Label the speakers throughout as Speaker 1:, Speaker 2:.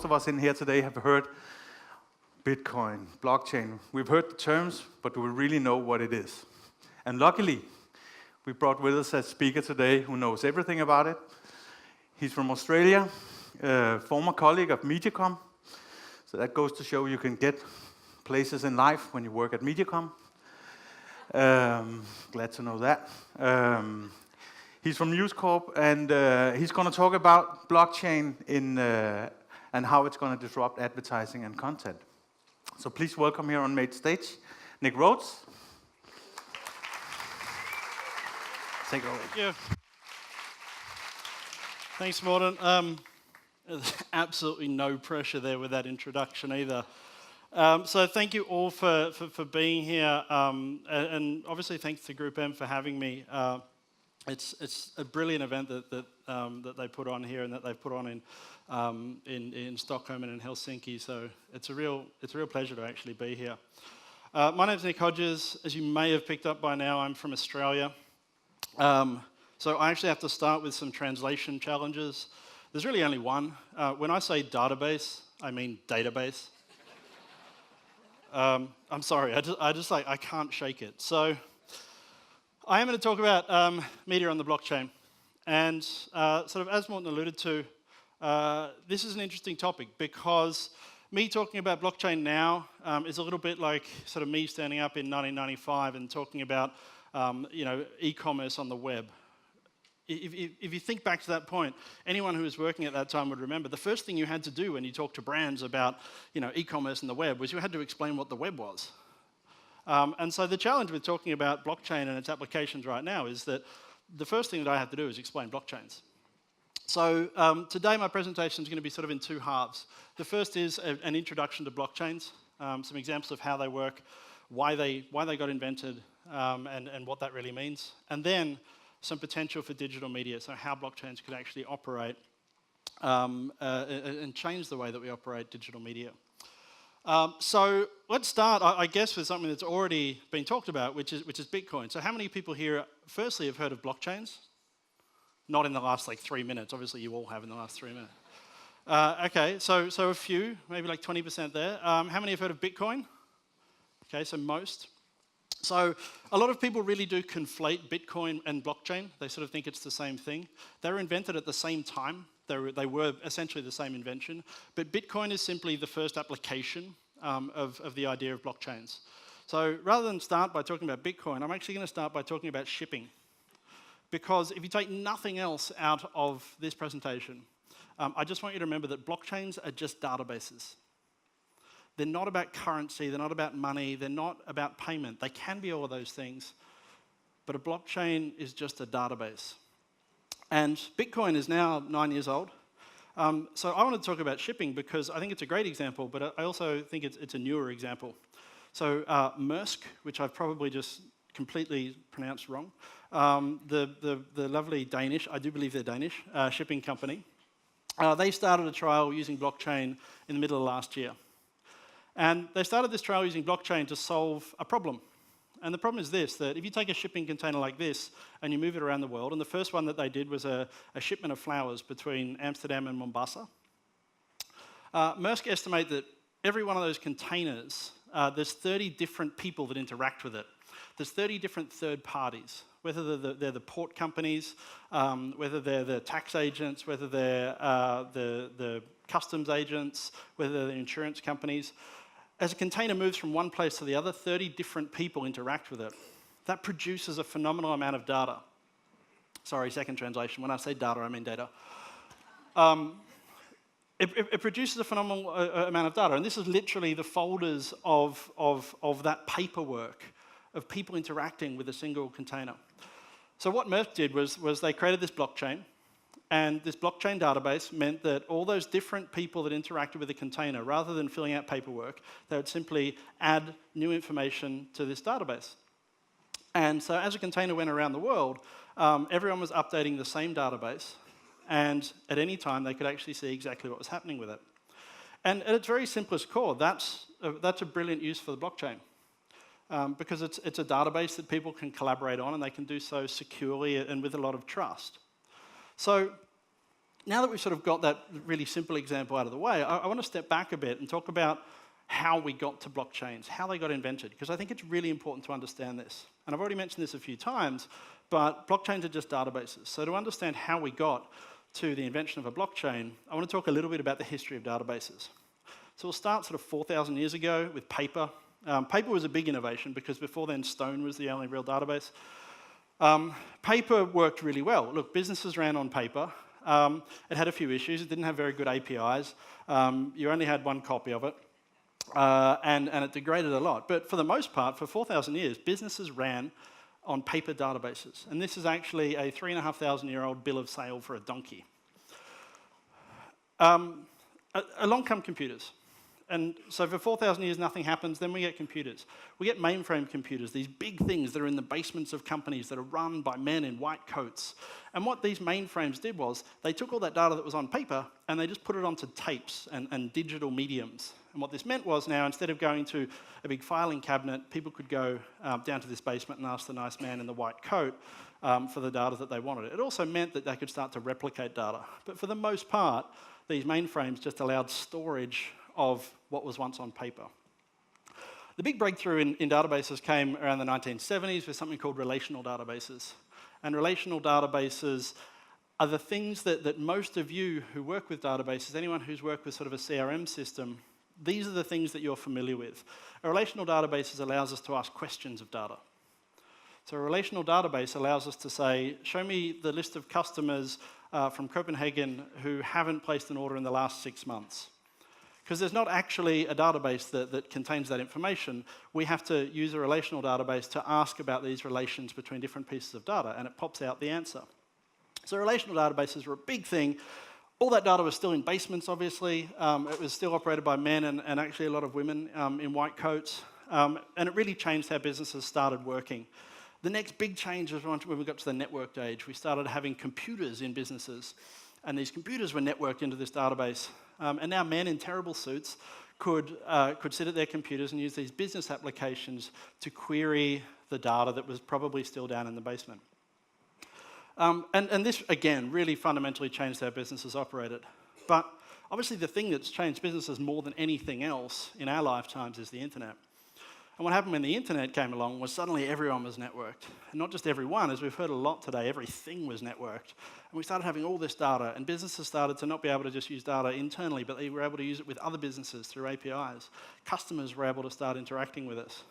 Speaker 1: most of us in here today have heard Bitcoin, blockchain. We've heard the terms, but do we really know what it is? And luckily, we brought with us a speaker today who knows everything about it. He's from Australia, a former colleague of Mediacom. So that goes to show you can get places in life when you work at Mediacom. Glad to know that. He's from News Corp, and he's going to talk about blockchain and how it's going to disrupt advertising and content. So please welcome here on main stage, Nic Hodges. Take it away.
Speaker 2: Thank you. Thanks, Morten. There's absolutely no pressure there with that introduction either. So thank you all for being here, and obviously thanks to Group M for having me. It's a brilliant event that they put on here and that they've put on in Stockholm and in Helsinki. So it's a real pleasure to actually be here. My name's Nic Hodges. As you may have picked up by now, I'm from Australia. So I actually have to start with some translation challenges. There's really only one. When I say database, I mean database. I'm sorry, I can't shake it. So I am going to talk about media on the blockchain. And sort of as Morten alluded to, this is an interesting topic because me talking about blockchain now is a little bit like sort of me standing up in 1995 and talking about e-commerce on the web. If you think back to that point, anyone who was working at that time would remember the first thing you had to do when you talked to brands about e-commerce and the web was you had to explain what the web was. And so the challenge with talking about blockchain and its applications right now is that the first thing that I have to do is explain blockchains. So today my presentation is going to be sort of in two halves. The first is an introduction to blockchains, some examples of how they work, why they got invented, and what that really means. And then some potential for digital media, so how blockchains could actually operate and change the way that we operate digital media. So let's start, I guess, with something that's already been talked about, which is Bitcoin. So how many people here, firstly, have heard of blockchains? Not in the last 3 minutes. Obviously, you all have in the last 3 minutes. Okay, so a few, maybe like 20% there. How many have heard of Bitcoin? Okay, so most. So a lot of people really do conflate Bitcoin and blockchain. They sort of think it's the same thing. They were invented at the same time. They were essentially the same invention. But Bitcoin is simply the first application of the idea of blockchains. So rather than start by talking about Bitcoin, I'm actually going to start by talking about shipping. Because if you take nothing else out of this presentation, I just want you to remember that blockchains are just databases. They're not about currency, they're not about money, they're not about payment. They can be all of those things, but a blockchain is just a database. And Bitcoin is now 9 years old. So I want to talk about shipping because I think it's a great example, but I also think it's a newer example. So Maersk, which I've probably just completely pronounced wrong, the lovely Danish, I do believe they're Danish, shipping company, they started a trial using blockchain in the middle of last year. And they started this trial using blockchain to solve a problem. And the problem is this, that if you take a shipping container like this and you move it around the world, and the first one that they did was a shipment of flowers between Amsterdam and Mombasa. Maersk estimate that every one of those containers, there's 30 different people that interact with it. There's 30 different third parties, whether they're the port companies, whether they're the tax agents, whether they're the customs agents, whether they're the insurance companies. As a container moves from one place to the other, 30 different people interact with it. That produces a phenomenal amount of data. Sorry, second translation. When I say data, I mean data. It produces a phenomenal amount of data, and this is literally the folders of that paperwork of people interacting with a single container. So what Maersk did was they created this blockchain, and this blockchain database meant that all those different people that interacted with the container, rather than filling out paperwork, they would simply add new information to this database. And so as a container went around the world, everyone was updating the same database, and at any time they could actually see exactly what was happening with it. And at its very simplest core, that's a brilliant use for the blockchain. Because it's a database that people can collaborate on, and they can do so securely and with a lot of trust. So now that we've sort of got that really simple example out of the way, I want to step back a bit and talk about how we got to blockchains, how they got invented, because I think it's really important to understand this. And I've already mentioned this a few times, but blockchains are just databases. So to understand how we got to the invention of a blockchain, I want to talk a little bit about the history of databases. So we'll start sort of 4,000 years ago with paper. Paper was a big innovation because before then stone was the only real database. Paper worked really well. Look, businesses ran on paper. It had a few issues. It didn't have very good APIs. You only had one copy of it. And it degraded a lot. But for the most part, for 4,000 years, businesses ran on paper databases. And this is actually a 3,500-year-old bill of sale for a donkey. Along come computers. And so for 4,000 years, nothing happens. Then we get computers. We get mainframe computers, these big things that are in the basements of companies that are run by men in white coats. And what these mainframes did was they took all that data that was on paper and they just put it onto tapes and digital mediums. And what this meant was now, instead of going to a big filing cabinet, people could go down to this basement and ask the nice man in the white coat for the data that they wanted. It also meant that they could start to replicate data. But for the most part, these mainframes just allowed storage of what was once on paper. The big breakthrough in databases came around the 1970s with something called relational databases. And relational databases are the things that most of you who work with databases, anyone who's worked with sort of a CRM system, these are the things that you're familiar with. A relational database allows us to ask questions of data. So a relational database allows us to say, show me the list of customers from Copenhagen who haven't placed an order in the last 6 months. Because there's not actually a database that contains that information. We have to use a relational database to ask about these relations between different pieces of data, and it pops out the answer. So relational databases were a big thing. All that data was still in basements, obviously. It was still operated by men and actually a lot of women in white coats. And it really changed how businesses started working. The next big change was when we got to the networked age. We started having computers in businesses. And these computers were networked into this database. And now men in terrible suits could sit at their computers and use these business applications to query the data that was probably still down in the basement. And this, again, really fundamentally changed how businesses operated. But obviously the thing that's changed businesses more than anything else in our lifetimes is the internet. And what happened when the internet came along was suddenly everyone was networked. And not just everyone, as we've heard a lot today, everything was networked. And we started having all this data, and businesses started to not be able to just use data internally, but they were able to use it with other businesses through APIs. Customers were able to start interacting with us.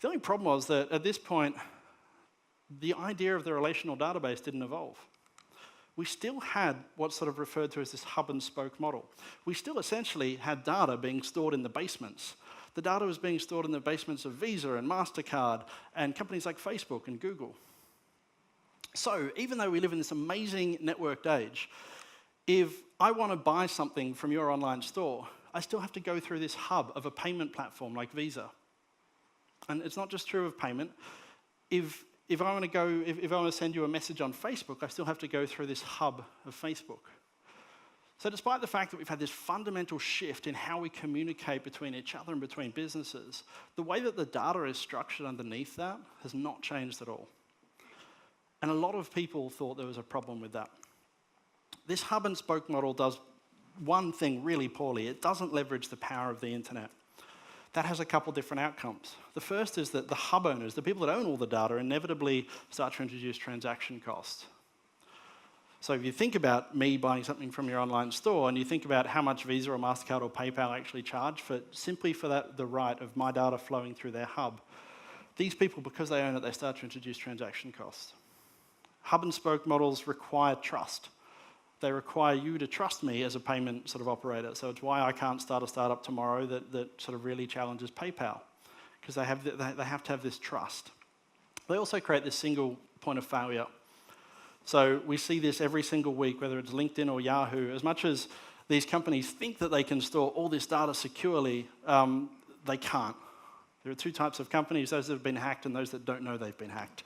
Speaker 2: The only problem was that at this point, the idea of the relational database didn't evolve. We still had what's sort of referred to as this hub and spoke model. We still essentially had data being stored in the basements. The data was being stored in the basements of Visa and MasterCard and companies like Facebook and Google. So even though we live in this amazing networked age, if I want to buy something from your online store, I still have to go through this hub of a payment platform like Visa. And it's not just true of payment. If I want to send you a message on Facebook, I still have to go through this hub of Facebook. So despite the fact that we've had this fundamental shift in how we communicate between each other and between businesses, the way that the data is structured underneath that has not changed at all. And a lot of people thought there was a problem with that. This hub and spoke model does one thing really poorly. It doesn't leverage the power of the internet. That has a couple different outcomes. The first is that the hub owners, the people that own all the data, inevitably start to introduce transaction costs. So if you think about me buying something from your online store and you think about how much Visa or MasterCard or PayPal actually charge simply for the right of my data flowing through their hub, these people, because they own it, they start to introduce transaction costs. Hub and spoke models require trust. They require you to trust me as a payment sort of operator. So it's why I can't start a startup tomorrow that sort of really challenges PayPal, because they have to have this trust. They also create this single point of failure. So we see this every single week, whether it's LinkedIn or Yahoo. As much as these companies think that they can store all this data securely, they can't. There are two types of companies, those that have been hacked and those that don't know they've been hacked.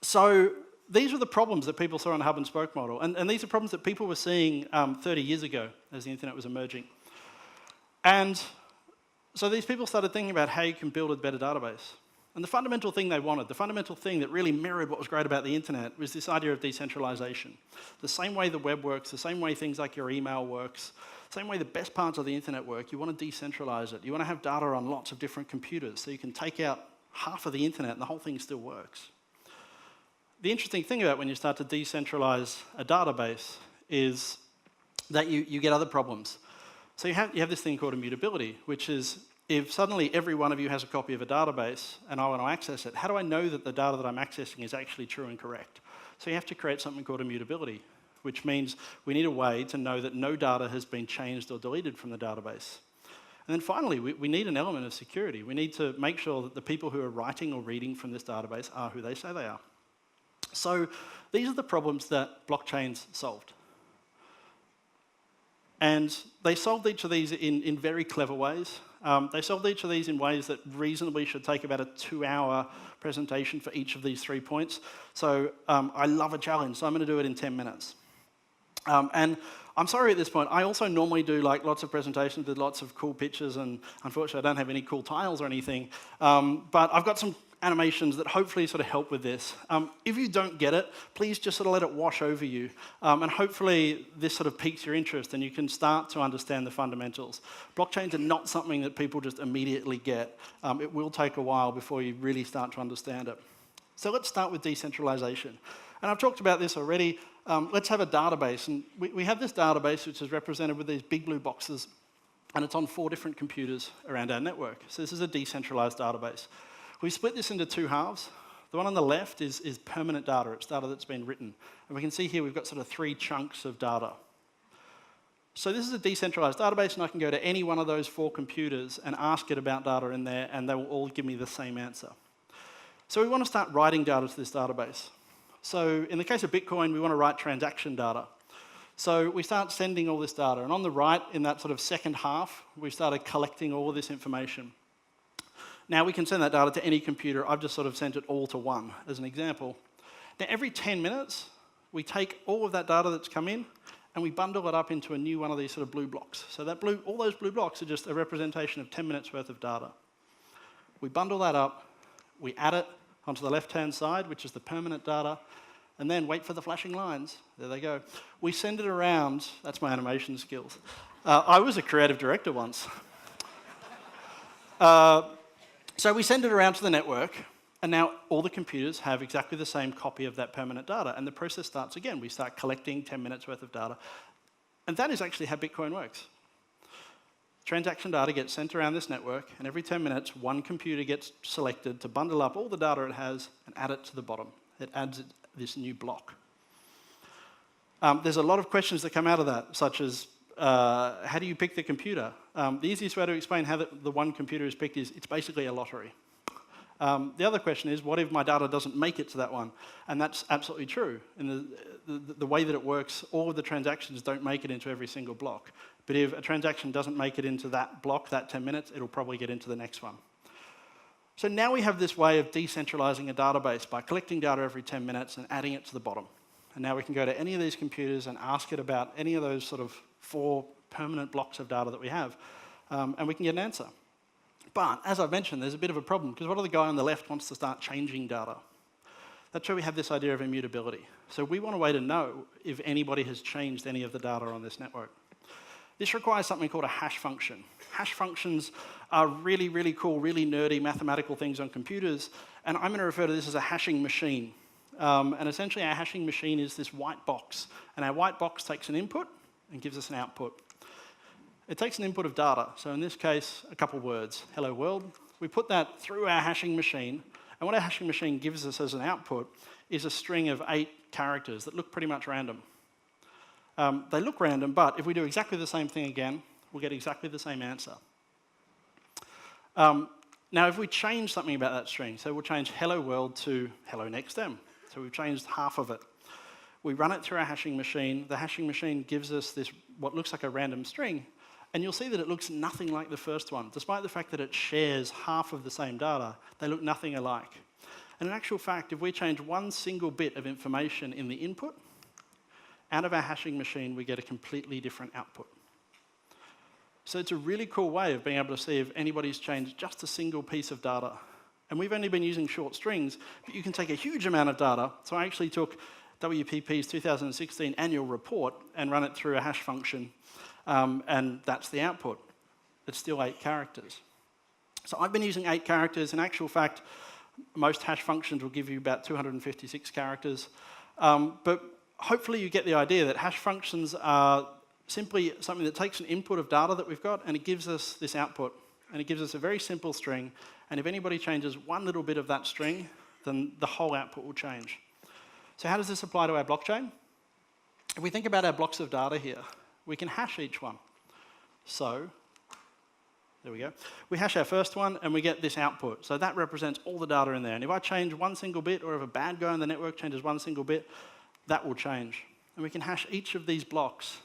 Speaker 2: So these are the problems that people saw on the hub and spoke model. And these are problems that people were seeing 30 years ago as the internet was emerging. And so these people started thinking about how you can build a better database. And the fundamental thing they wanted, the fundamental thing that really mirrored what was great about the internet, was this idea of decentralization. The same way the web works, the same way things like your email works, the same way the best parts of the internet work, you want to decentralize it. You want to have data on lots of different computers so you can take out half of the internet and the whole thing still works. The interesting thing about when you start to decentralize a database is that you get other problems. So you have this thing called immutability, which is if suddenly every one of you has a copy of a database and I want to access it, how do I know that the data that I'm accessing is actually true and correct? So you have to create something called immutability, which means we need a way to know that no data has been changed or deleted from the database. And then finally, we need an element of security. We need to make sure that the people who are writing or reading from this database are who they say they are. So these are the problems that blockchains solved. And they solved each of these in very clever ways. They solved each of these in ways that reasonably should take about a 2-hour presentation for each of these 3 points. So I love a challenge, so I'm going to do it in 10 minutes. And I'm sorry at this point, I also normally do like lots of presentations with lots of cool pictures, and unfortunately I don't have any cool tiles or anything. But I've got some animations that hopefully sort of help with this. If you don't get it, please just sort of let it wash over you. And hopefully this sort of piques your interest and you can start to understand the fundamentals. Blockchains are not something that people just immediately get. It will take a while before you really start to understand it. So let's start with decentralization. And I've talked about this already. Let's have a database. And we have this database which is represented with these big blue boxes, and it's on 4 different computers around our network. So this is a decentralized database. We split this into 2 halves. The one on the left is permanent data. It's data that's been written. And we can see here we've got sort of 3 chunks of data. So this is a decentralized database, and I can go to any one of those 4 computers and ask it about data in there, and they will all give me the same answer. So we want to start writing data to this database. So in the case of Bitcoin, we want to write transaction data. So we start sending all this data. And on the right, in that sort of second half, we started collecting all of this information. Now we can send that data to any computer. I've just sort of sent it all to one as an example. Now every 10 minutes, we take all of that data that's come in and we bundle it up into a new one of these sort of blue blocks. So that all those blue blocks are just a representation of 10 minutes worth of data. We bundle that up, we add it onto the left-hand side, which is the permanent data, and then wait for the flashing lines. There they go. We send it around. That's my animation skills. I was a creative director once. So we send it around to the network, and now all the computers have exactly the same copy of that permanent data, and the process starts again. We start collecting 10 minutes worth of data, and that is actually how Bitcoin works. Transaction data gets sent around this network, and every 10 minutes, one computer gets selected to bundle up all the data it has and add it to the bottom. It adds this new block. There's a lot of questions that come out of that, such as, how do you pick the computer? The easiest way to explain how the one computer is picked is it's basically a lottery. The other question is, what if my data doesn't make it to that one? And that's absolutely true. In the way that it works, all of the transactions don't make it into every single block. But if a transaction doesn't make it into that block, that 10 minutes, it'll probably get into the next one. So now we have this way of decentralizing a database by collecting data every 10 minutes and adding it to the bottom. And now we can go to any of these computers and ask it about any of those sort of 4 permanent blocks of data that we have, and we can get an answer. But as I've mentioned, there's a bit of a problem, because what if the guy on the left wants to start changing data? That's where we have this idea of immutability. So we want a way to know if anybody has changed any of the data on this network. This requires something called a hash function. Hash functions are really, really cool, really nerdy mathematical things on computers, and I'm going to refer to this as a hashing machine. And essentially our hashing machine is this white box, and our white box takes an input and gives us an output. It takes an input of data, so in this case, a couple words, hello world. We put that through our hashing machine, and what our hashing machine gives us as an output is a string of 8 characters that look pretty much random. They look random, but if we do exactly the same thing again, we'll get exactly the same answer. Now, if we change something about that string, so we'll change hello world to hello NextM. So we've changed half of it. We run it through our hashing machine. The hashing machine gives us this, what looks like a random string, and you'll see that it looks nothing like the first one. Despite the fact that it shares half of the same data, they look nothing alike. And in actual fact, if we change one single bit of information in the input, out of our hashing machine, we get a completely different output. So it's a really cool way of being able to see if anybody's changed just a single piece of data. And we've only been using short strings, but you can take a huge amount of data. So I actually took WPP's 2016 annual report and run it through a hash function, and that's the output. It's still 8 characters. So I've been using 8 characters. In actual fact, most hash functions will give you about 256 characters. But hopefully you get the idea that hash functions are simply something that takes an input of data that we've got and it gives us this output. And it gives us a very simple string. And if anybody changes one little bit of that string, then the whole output will change. So how does this apply to our blockchain? If we think about our blocks of data here, we can hash each one. So there we go. We hash our first one, and we get this output. So that represents all the data in there. And if I change one single bit, or if a bad guy on the network changes one single bit, that will change. And we can hash each of these blocks.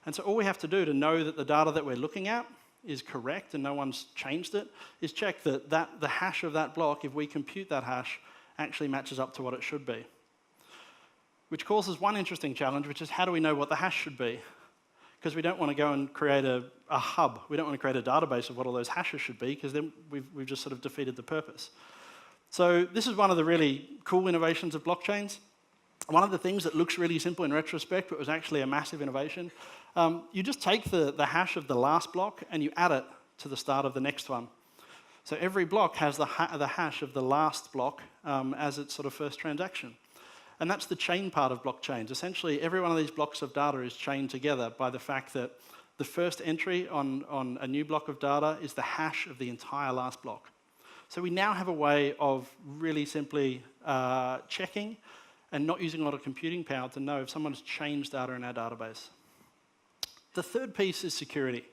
Speaker 2: And so all we have to do to know that the data that we're looking at is correct and no one's changed it, is check that the hash of that block, if we compute that hash, actually matches up to what it should be. Which causes one interesting challenge, which is how do we know what the hash should be? Because we don't want to go and create a hub. We don't want to create a database of what all those hashes should be, because then we've just sort of defeated the purpose. So this is one of the really cool innovations of blockchains. One of the things that looks really simple in retrospect, but was actually a massive innovation, you just take the hash of the last block and you add it to the start of the next one. So every block has the hash of the last block as its sort of first transaction. And that's the chain part of blockchains. Essentially, every one of these blocks of data is chained together by the fact that the first entry on a new block of data is the hash of the entire last block. So we now have a way of really simply checking and not using a lot of computing power to know if someone has changed data in our database. The third piece is security.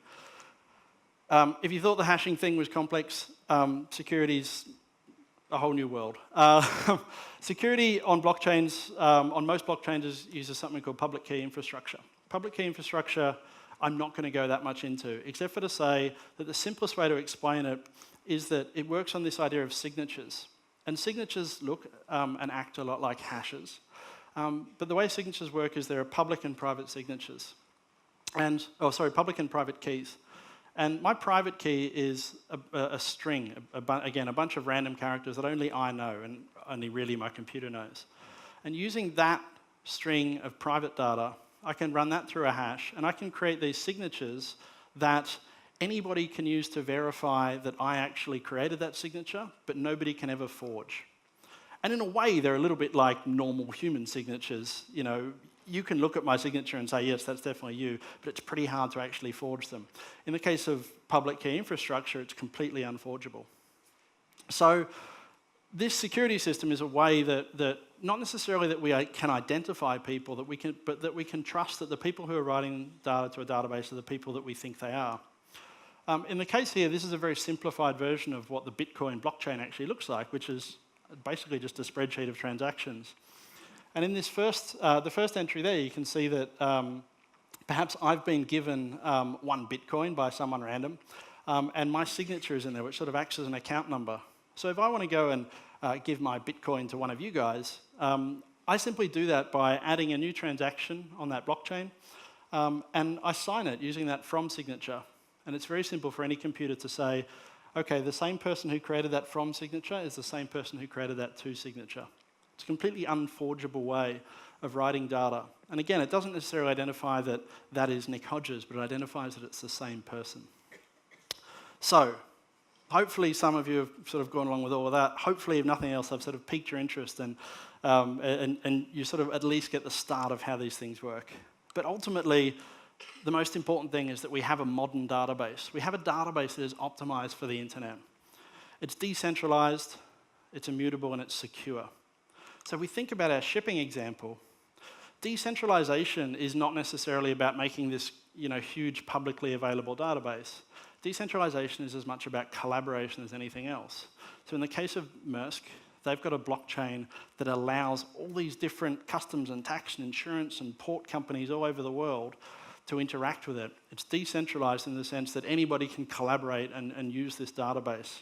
Speaker 2: If you thought the hashing thing was complex, security's a whole new world. Security on blockchains, on most blockchains, uses something called public key infrastructure. Public key infrastructure, I'm not going to go that much into, except for to say that the simplest way to explain it is that it works on this idea of signatures. And signatures look and act a lot like hashes. But the way signatures work is there are public and private signatures. And, public and private keys. And my private key is a string, again, a bunch of random characters that only I know and only really my computer knows. And using that string of private data, I can run that through a hash, and I can create these signatures that anybody can use to verify that I actually created that signature, but nobody can ever forge. And in a way, they're a little bit like normal human signatures. You know, you can look at my signature and say, yes, that's definitely you, but it's pretty hard to actually forge them. In the case of public key infrastructure, it's completely unforgeable. So this security system is a way that not necessarily that we can identify people, but that we can trust that the people who are writing data to a database are the people that we think they are. In the case here, this is a very simplified version of what the Bitcoin blockchain actually looks like, which is basically just a spreadsheet of transactions. And in this the first entry there, you can see that perhaps I've been given 1 Bitcoin by someone random, and my signature is in there, which sort of acts as an account number. So if I want to go and give my Bitcoin to one of you guys, I simply do that by adding a new transaction on that blockchain, and I sign it using that from signature. And it's very simple for any computer to say, okay, the same person who created that from signature is the same person who created that to signature. It's a completely unforgeable way of writing data. And again, it doesn't necessarily identify that that is Nic Hodges, but it identifies that it's the same person. So, hopefully some of you have sort of gone along with all of that. Hopefully, if nothing else, I've sort of piqued your interest and you sort of at least get the start of how these things work. But ultimately, the most important thing is that we have a modern database. We have a database that is optimized for the internet. It's decentralized, it's immutable, and it's secure. So if we think about our shipping example, decentralization is not necessarily about making this huge publicly available database. Decentralization is as much about collaboration as anything else. So in the case of Maersk, they've got a blockchain that allows all these different customs and tax and insurance and port companies all over the world to interact with it. It's decentralized in the sense that anybody can collaborate and use this database.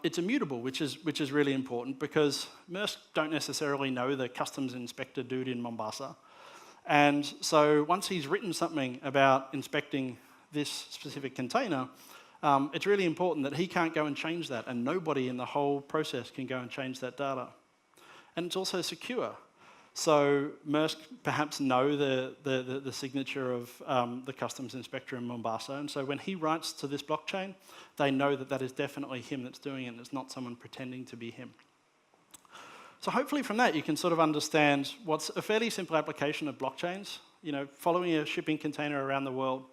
Speaker 2: It's immutable, which is really important because Maersk don't necessarily know the customs inspector dude in Mombasa. And so once he's written something about inspecting this specific container, it's really important that he can't go and change that, and nobody in the whole process can go and change that data. And it's also secure. So Maersk perhaps know the signature of the customs inspector in Mombasa, and so when he writes to this blockchain, they know that that is definitely him that's doing it, and it's not someone pretending to be him. So hopefully from that you can sort of understand what's a fairly simple application of blockchains. You know, following a shipping container around the world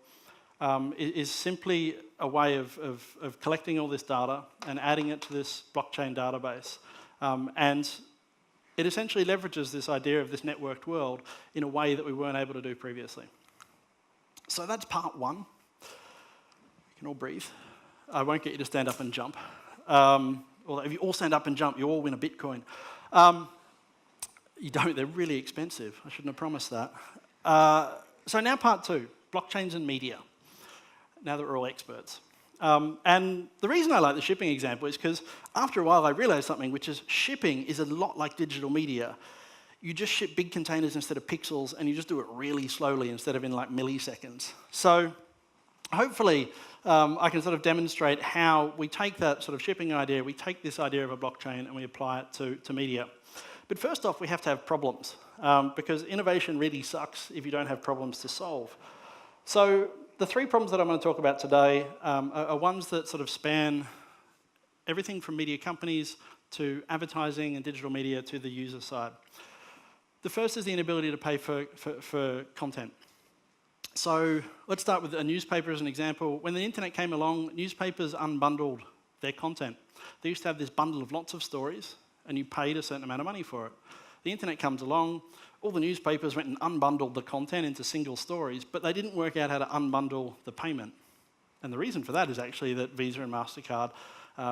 Speaker 2: is simply a way of collecting all this data and adding it to this blockchain database. And it essentially leverages this idea of this networked world in a way that we weren't able to do previously. So that's part one. You can all breathe. I won't get you to stand up and jump. Although if you all stand up and jump, you all win a Bitcoin. You don't, they're really expensive. I shouldn't have promised that. So now part two, blockchains and media, now that we're all experts. And the reason I like the shipping example is because after a while I realized something, which is shipping is a lot like digital media. You just ship big containers instead of pixels, and you just do it really slowly instead of in like milliseconds. So hopefully I can sort of demonstrate how we take that sort of shipping idea, we take this idea of a blockchain and we apply it to media. But first off, we have to have problems, because innovation really sucks if you don't have problems to solve. So the three problems that I'm going to talk about today are ones that sort of span everything from media companies to advertising and digital media to the user side. The first is the inability to pay for content. So let's start with a newspaper as an example. When the internet came along, newspapers unbundled their content. They used to have this bundle of lots of stories, and you paid a certain amount of money for it. The internet comes along, all the newspapers went and unbundled the content into single stories, but they didn't work out how to unbundle the payment. And the reason for that is actually that Visa and MasterCard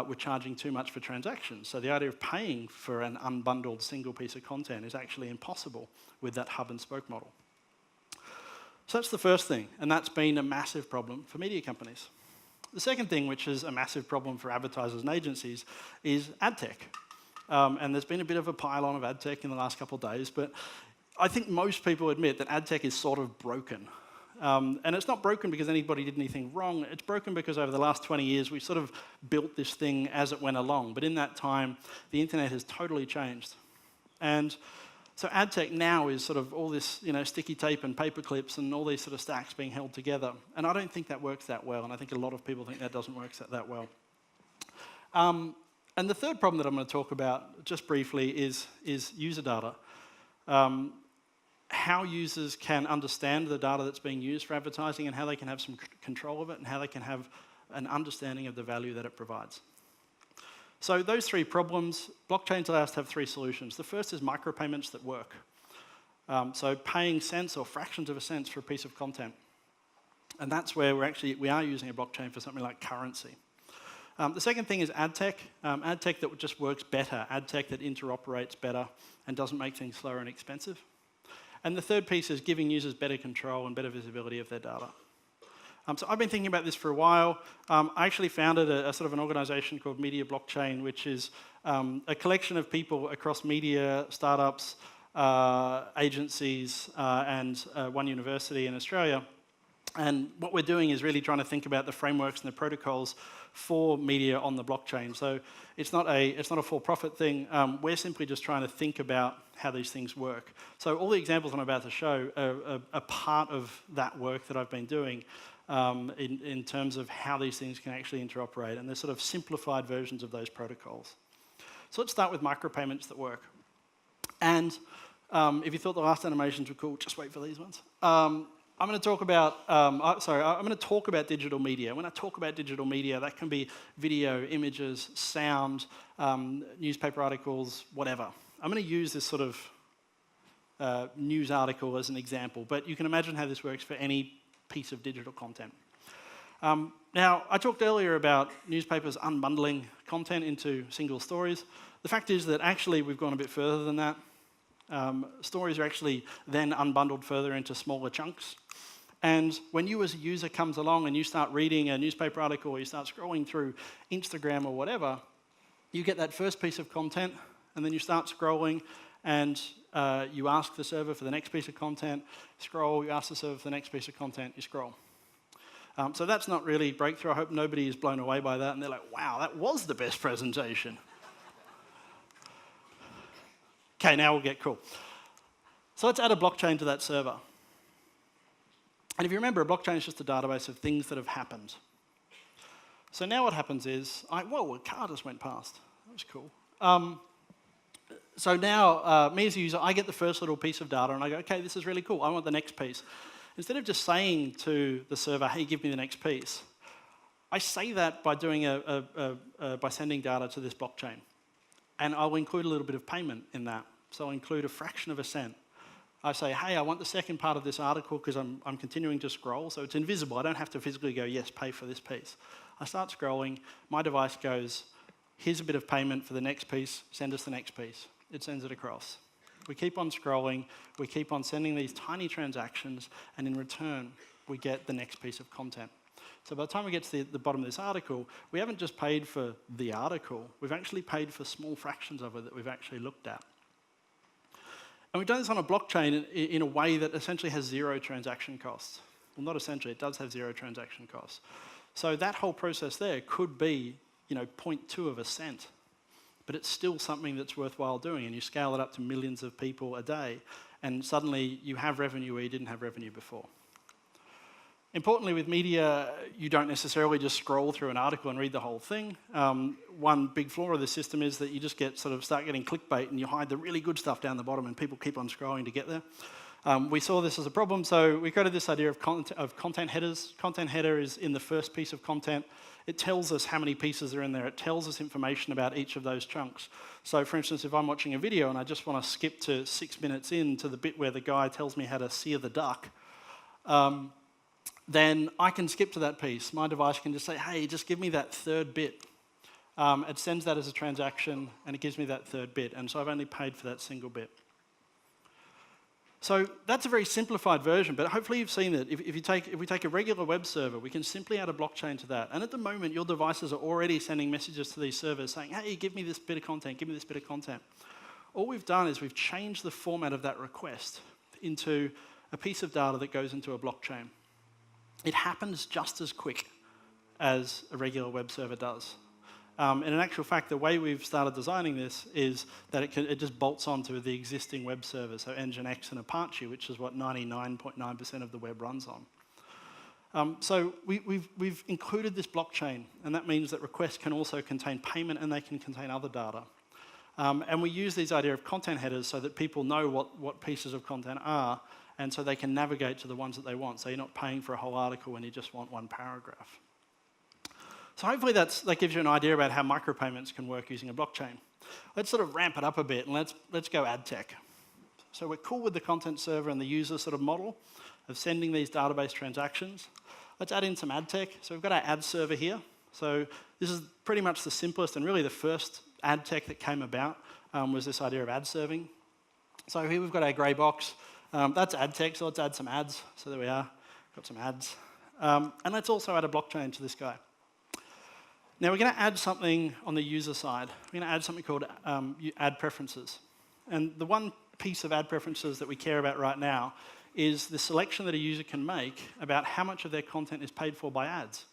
Speaker 2: were charging too much for transactions. So the idea of paying for an unbundled single piece of content is actually impossible with that hub and spoke model. So that's the first thing, and that's been a massive problem for media companies. The second thing, which is a massive problem for advertisers and agencies, is ad tech. And there's been a bit of a pile-on of ad tech in the last couple of days, but I think most people admit that ad tech is sort of broken. And it's not broken because anybody did anything wrong, it's broken because over the last 20 years we sort of built this thing as it went along. But in that time, the internet has totally changed. And so ad tech now is sort of all this, you know, sticky tape and paper clips and all these sort of stacks being held together. And I don't think that works that well, and I think a lot of people think that doesn't work that well. And the third problem that I'm going to talk about, just briefly, is user data. How users can understand the data that's being used for advertising and how they can have some control of it and how they can have an understanding of the value that it provides. So those three problems, blockchains allow us to have three solutions. The first is micropayments that work. So paying cents or fractions of a cent for a piece of content. And that's where we are using a blockchain for something like currency. The second thing is ad tech that just works better, ad tech that interoperates better and doesn't make things slower and expensive. And the third piece is giving users better control and better visibility of their data. So I've been thinking about this for a while. I actually founded a sort of an organization called Media Blockchain, which is a collection of people across media, startups, agencies, and one university in Australia. And what we're doing is really trying to think about the frameworks and the protocols for media on the blockchain. So it's not a for-profit thing. We're simply just trying to think about how these things work. So all the examples I'm about to show are part of that work that I've been doing in terms of how these things can actually interoperate. And they're sort of simplified versions of those protocols. So let's start with micropayments that work. And if you thought the last animations were cool, just wait for these ones. I'm going to talk about, I'm going to talk about digital media. When I talk about digital media, that can be video, images, sound, newspaper articles, whatever. I'm going to use this sort of news article as an example, but you can imagine how this works for any piece of digital content. Now, I talked earlier about newspapers unbundling content into single stories. The fact is that actually we've gone a bit further than that. Stories are actually then unbundled further into smaller chunks. And when you as a user comes along and you start reading a newspaper article or you start scrolling through Instagram or whatever, you get that first piece of content and then you start scrolling and you ask the server for the next piece of content, scroll, you ask the server for the next piece of content, you scroll. So that's not really breakthrough. I hope nobody is blown away by that and they're like, wow, that was the best presentation. Okay, now we'll get cool. So let's add a blockchain to that server. And if you remember, a blockchain is just a database of things that have happened. So now what happens is, whoa, a car just went past. That was cool. So now, me as a user, I get the first little piece of data and I go, okay, this is really cool. I want the next piece. Instead of just saying to the server, hey, give me the next piece, I say that by doing by sending data to this blockchain. And I'll include a little bit of payment in that. So I'll include a fraction of a cent. I say, hey, I want the second part of this article because I'm continuing to scroll, so it's invisible. I don't have to physically go, yes, pay for this piece. I start scrolling, my device goes, here's a bit of payment for the next piece, send us the next piece. It sends it across. We keep on scrolling, we keep on sending these tiny transactions, and in return, we get the next piece of content. So by the time we get to the bottom of this article, we haven't just paid for the article, we've actually paid for small fractions of it that we've actually looked at. And we've done this on a blockchain in a way that essentially has zero transaction costs. Well, not essentially, it does have zero transaction costs. So that whole process there could be, 0.2 of a cent, but it's still something that's worthwhile doing, and you scale it up to millions of people a day, and suddenly you have revenue where you didn't have revenue before. Importantly, with media, you don't necessarily just scroll through an article and read the whole thing. One big flaw of the system is that you just start getting clickbait and you hide the really good stuff down the bottom and people keep on scrolling to get there. We saw this as a problem, so we created this idea of content headers. Content header is in the first piece of content. It tells us how many pieces are in there. It tells us information about each of those chunks. So for instance, if I'm watching a video and I just want to skip to 6 minutes in to the bit where the guy tells me how to sear the duck, then I can skip to that piece. My device can just say, hey, just give me that third bit. It sends that as a transaction, and it gives me that third bit. And so I've only paid for that single bit. So that's a very simplified version, but hopefully you've seen that. If we take a regular web server, we can simply add a blockchain to that. And at the moment, your devices are already sending messages to these servers saying, hey, give me this bit of content, give me this bit of content. All we've done is we've changed the format of that request into a piece of data that goes into a blockchain. It happens just as quick as a regular web server does. And in actual fact, the way we've started designing this is that it just bolts onto the existing web server, so Nginx and Apache, which is what 99.9% of the web runs on. So we've included this blockchain, and that means that requests can also contain payment and they can contain other data. And we use these idea of content headers so that people know what pieces of content are, and so they can navigate to the ones that they want. So you're not paying for a whole article when you just want one paragraph. So hopefully that gives you an idea about how micropayments can work using a blockchain. Let's sort of ramp it up a bit and let's go ad tech. So we're cool with the content server and the user sort of model of sending these database transactions. Let's add in some ad tech. So we've got our ad server here. So this is pretty much the simplest and really the first ad tech that came about was this idea of ad serving. So here we've got our grey box. That's ad tech, so let's add some ads. So there we are, got some ads. And let's also add a blockchain to this guy. Now we're going to add something on the user side. We're going to add something called ad preferences. And the one piece of ad preferences that we care about right now is the selection that a user can make about how much of their content is paid for by ads.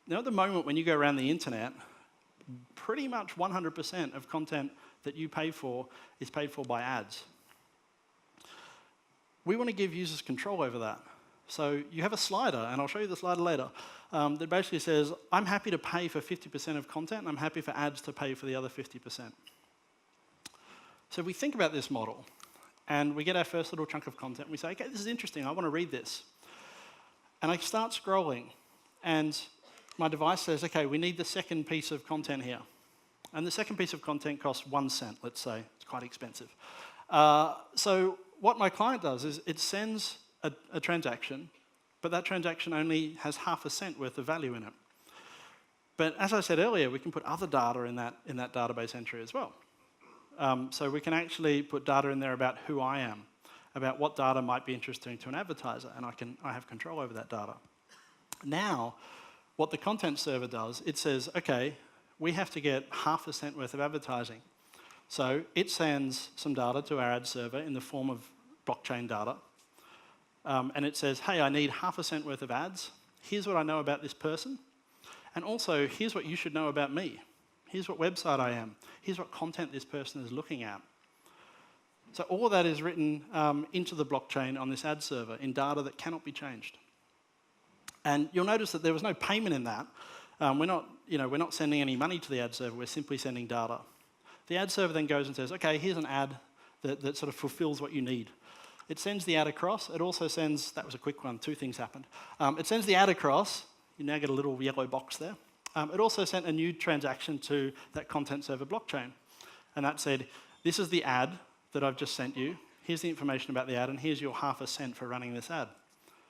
Speaker 2: Now at the moment when you go around the internet, pretty much 100% of content that you pay for is paid for by ads. We want to give users control over that. So you have a slider, and I'll show you the slider later, that basically says, I'm happy to pay for 50% of content, and I'm happy for ads to pay for the other 50%. So we think about this model, and we get our first little chunk of content, and we say, okay, this is interesting, I want to read this. And I start scrolling, and my device says, okay, we need the second piece of content here. And the second piece of content costs 1 cent, let's say. It's quite expensive. So what my client does is it sends a transaction, but that transaction only has half a cent worth of value in it. But as I said earlier, we can put other data in that database entry as well. So we can actually put data in there about who I am, about what data might be interesting to an advertiser, and I have control over that data. Now, what the content server does, it says, okay, we have to get half a cent worth of advertising. So it sends some data to our ad server in the form of blockchain data. And it says, hey, I need half a cent worth of ads. Here's what I know about this person. And also, here's what you should know about me. Here's what website I am. Here's what content this person is looking at. So all of that is written into the blockchain on this ad server in data that cannot be changed. And you'll notice that there was no payment in that. We're not sending any money to the ad server. We're simply sending data. The ad server then goes and says, okay, here's an ad that sort of fulfills what you need. It sends the ad across. It also sends, that was a quick one, 2 things happened. It sends the ad across. You now get a little yellow box there. It also sent a new transaction to that content server blockchain. And that said, this is the ad that I've just sent you. Here's the information about the ad, and here's your ½ cent for running this ad.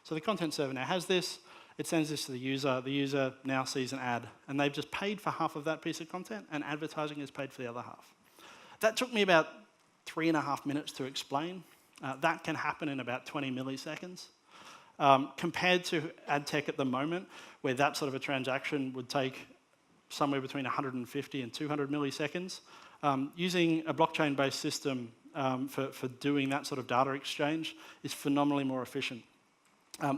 Speaker 2: So the content server now has this. It sends this to the user. The user now sees an ad, and they've just paid for half of that piece of content, and advertising is paid for the other half. That took me about 3.5 minutes to explain. That can happen in about 20 milliseconds. Compared to ad tech at the moment, where that sort of a transaction would take somewhere between 150 and 200 milliseconds, using a blockchain-based system for doing that sort of data exchange is phenomenally more efficient.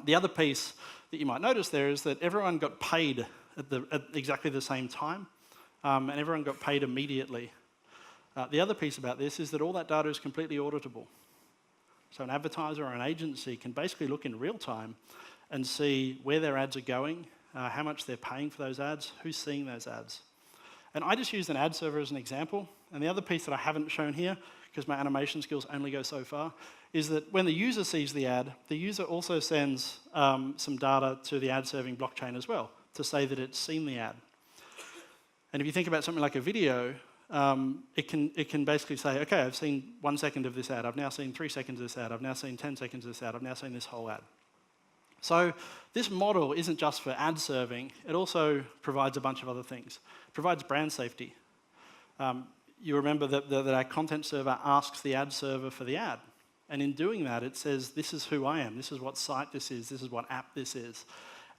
Speaker 2: The other piece that you might notice there is that everyone got paid at exactly the same time, and everyone got paid immediately. The other piece about this is that all that data is completely auditable. So an advertiser or an agency can basically look in real time and see where their ads are going, how much they're paying for those ads, who's seeing those ads. And I just used an ad server as an example. And the other piece that I haven't shown here, because my animation skills only go so far, is that when the user sees the ad, the user also sends some data to the ad serving blockchain as well to say that it's seen the ad. And if you think about something like a video, it can basically say, okay, I've seen 1 second of this ad, I've now seen 3 seconds of this ad, I've now seen 10 seconds of this ad, I've now seen this whole ad. So this model isn't just for ad serving, it also provides a bunch of other things. It provides brand safety. You remember that our content server asks the ad server for the ad. And in doing that, it says, this is who I am, this is what site this is what app this is.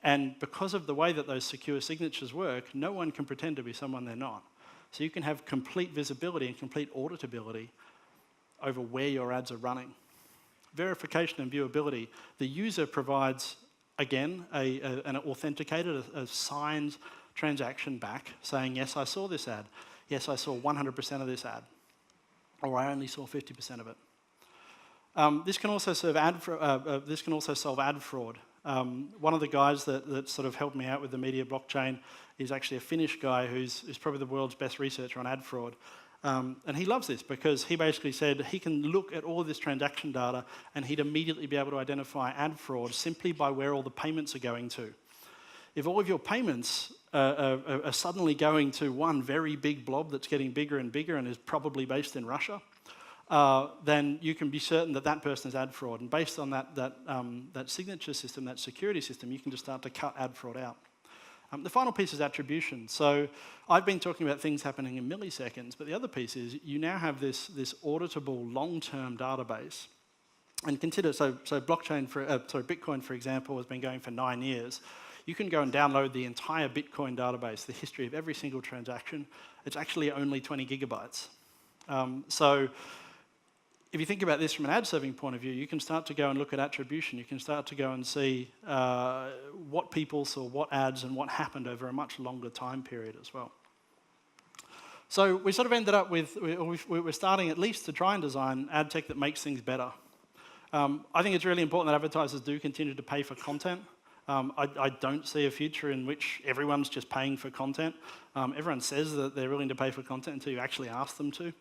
Speaker 2: And because of the way that those secure signatures work, no one can pretend to be someone they're not. So you can have complete visibility and complete auditability over where your ads are running. Verification and viewability. The user provides, again, an authenticated, a signed transaction back saying, yes, I saw this ad. Yes, I saw 100% of this ad. Or I only saw 50% of it. This can also solve ad fraud. One of the guys that sort of helped me out with the media blockchain is actually a Finnish guy who's probably the world's best researcher on ad fraud. And he loves this because he basically said he can look at all of this transaction data and he'd immediately be able to identify ad fraud simply by where all the payments are going to. If all of your payments are suddenly going to one very big blob that's getting bigger and bigger and is probably based in Russia, then you can be certain that that person is ad fraud. And based on that signature system, that security system, you can just start to cut ad fraud out. The final piece is attribution. So I've been talking about things happening in milliseconds, but the other piece is you now have this auditable long-term database. And consider, so Bitcoin, for example, has been going for 9 years. You can go and download the entire Bitcoin database, the history of every single transaction. It's actually only 20 gigabytes. So if you think about this from an ad serving point of view, you can start to go and look at attribution. You can start to go and see what people saw, what ads, and what happened over a much longer time period as well. So we sort of ended up with, we're starting at least to try and design ad tech that makes things better. I think it's really important that advertisers do continue to pay for content. I don't see a future in which everyone's just paying for content. Everyone says that they're willing to pay for content until you actually ask them to.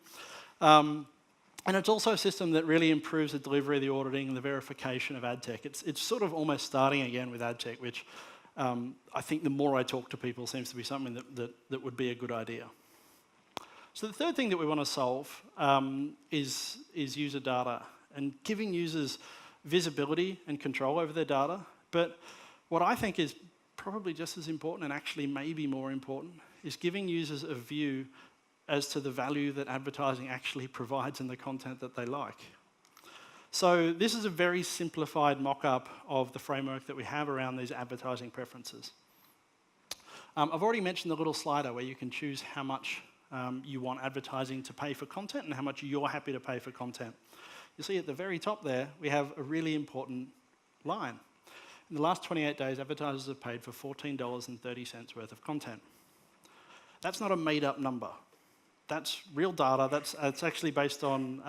Speaker 2: And it's also a system that really improves the delivery, the auditing, and the verification of ad tech. It's sort of almost starting again with ad tech, which I think the more I talk to people seems to be something that would be a good idea. So the third thing that we want to solve is user data and giving users visibility and control over their data. But what I think is probably just as important and actually maybe more important is giving users a view as to the value that advertising actually provides in the content that they like. So this is a very simplified mock-up of the framework that we have around these advertising preferences. I've already mentioned the little slider where you can choose how much you want advertising to pay for content and how much you're happy to pay for content. You see at the very top there, we have a really important line. In the last 28 days, advertisers have paid for $14.30 worth of content. That's not a made-up number. That's real data. It's actually based on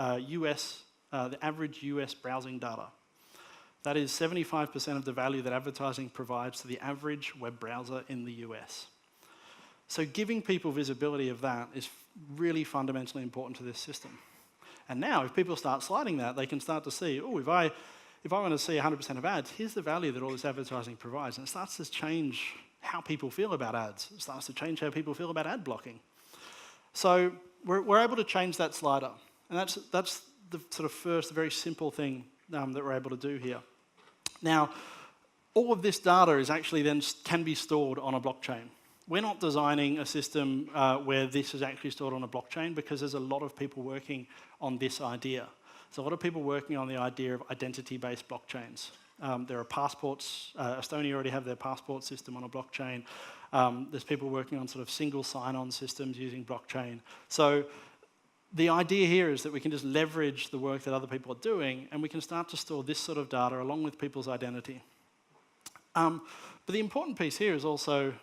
Speaker 2: the average US browsing data. That is 75% of the value that advertising provides to the average web browser in the US. So giving people visibility of that is really fundamentally important to this system. And now, if people start sliding that, they can start to see, oh, if I want to see 100% of ads, here's the value that all this advertising provides. And it starts to change how people feel about ads. It starts to change how people feel about ad blocking. So we're able to change that slider. And that's the sort of first very simple thing that we're able to do here. Now, all of this data is actually then can be stored on a blockchain. We're not designing a system where this is actually stored on a blockchain because there's a lot of people working on this idea. There's a lot of people working on the idea of identity-based blockchains. There are passports. Estonia already have their passport system on a blockchain. There's people working on sort of single sign-on systems using blockchain. So the idea here is that we can just leverage the work that other people are doing, and we can start to store this sort of data along with people's identity. But the important piece here is also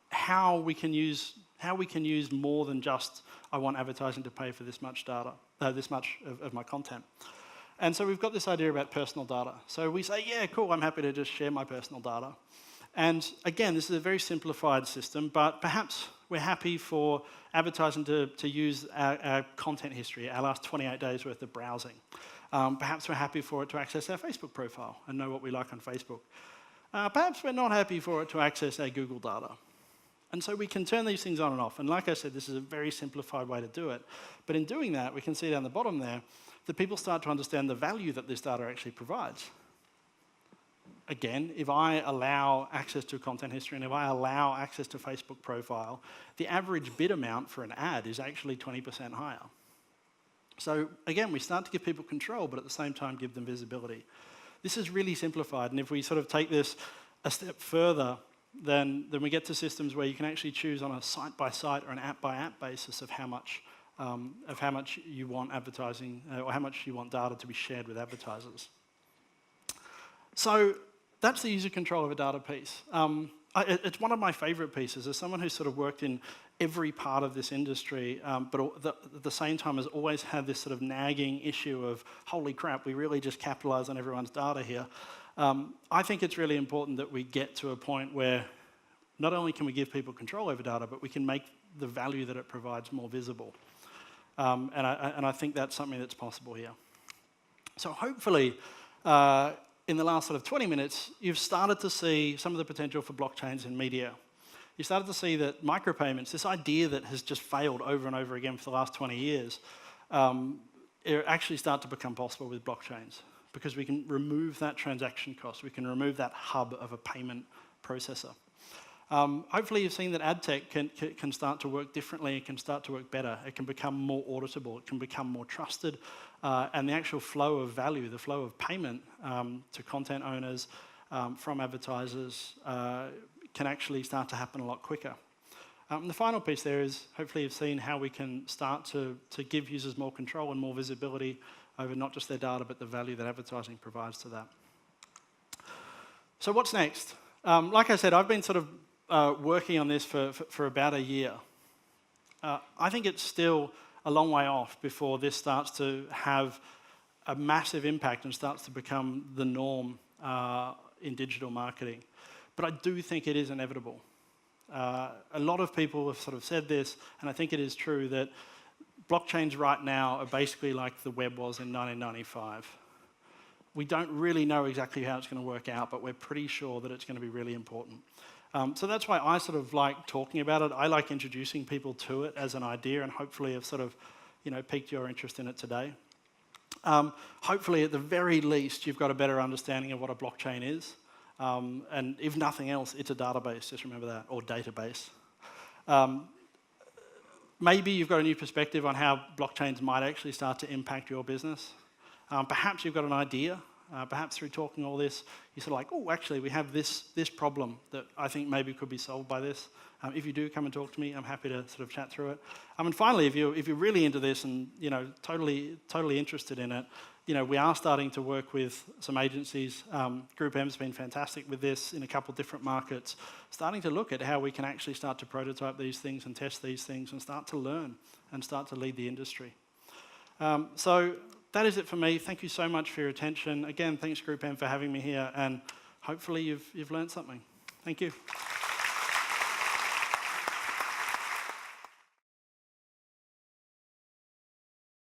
Speaker 2: how we can use more than just I want advertising to pay for this much data, this much of my content. And so we've got this idea about personal data. So we say, yeah, cool, I'm happy to just share my personal data. And again, this is a very simplified system, but perhaps we're happy for advertising to use our content history, our last 28 days worth of browsing. Perhaps we're happy for it to access our Facebook profile and know what we like on Facebook. Perhaps we're not happy for it to access our Google data. And so we can turn these things on and off. And like I said, this is a very simplified way to do it. But in doing that, we can see down the bottom there that people start to understand the value that this data actually provides. Again, if I allow access to content history and if I allow access to Facebook profile, the average bid amount for an ad is actually 20% higher. So again, we start to give people control, but at the same time give them visibility. This is really simplified, and if we sort of take this a step further, then we get to systems where you can actually choose on a site-by-site or an app-by-app basis of how much you want advertising or how much you want data to be shared with advertisers. So that's the user control of a data piece. It's one of my favorite pieces. As someone who's sort of worked in every part of this industry, but at the same time has always had this sort of nagging issue of, holy crap, we really just capitalize on everyone's data here. I think it's really important that we get to a point where not only can we give people control over data, but we can make the value that it provides more visible. And I think that's something that's possible here. So hopefully, in the last sort of 20 minutes, you've started to see some of the potential for blockchains in media. You started to see that micropayments, this idea that has just failed over and over again for the last 20 years, it actually start to become possible with blockchains because we can remove that transaction cost. We can remove that hub of a payment processor. Hopefully you've seen that ad tech can start to work differently. It can start to work better. It can become more auditable. It can become more trusted. And the actual flow of value, the flow of payment to content owners from advertisers can actually start to happen a lot quicker. And the final piece there is hopefully you've seen how we can start to give users more control and more visibility over not just their data, but the value that advertising provides to that. So what's next? Like I said, I've been sort of working on this for about a year. I think it's still a long way off before this starts to have a massive impact and starts to become the norm in digital marketing. But I do think it is inevitable. A lot of people have sort of said this, and I think it is true, that blockchains right now are basically like the web was in 1995. We don't really know exactly how it's going to work out, but we're pretty sure that it's going to be really important. So that's why I sort of like talking about it. I like introducing people to it as an idea, and hopefully have sort of, piqued your interest in it today. Hopefully, at the very least, you've got a better understanding of what a blockchain is. And if nothing else, it's a database, just remember that, or database. Maybe you've got a new perspective on how blockchains might actually start to impact your business. Perhaps you've got an idea perhaps through talking all this, you're sort of like, oh, actually, we have this problem that I think maybe could be solved by this. If you do come and talk to me, I'm happy to sort of chat through it. And finally, if you're really into this and totally interested in it, we are starting to work with some agencies. Group M's been fantastic with this in a couple of different markets, starting to look at how we can actually start to prototype these things and test these things and start to learn and start to lead the industry. So that is it for me. Thank you so much for your attention. Again, thanks Group M for having me here, and hopefully you've learned something. Thank you.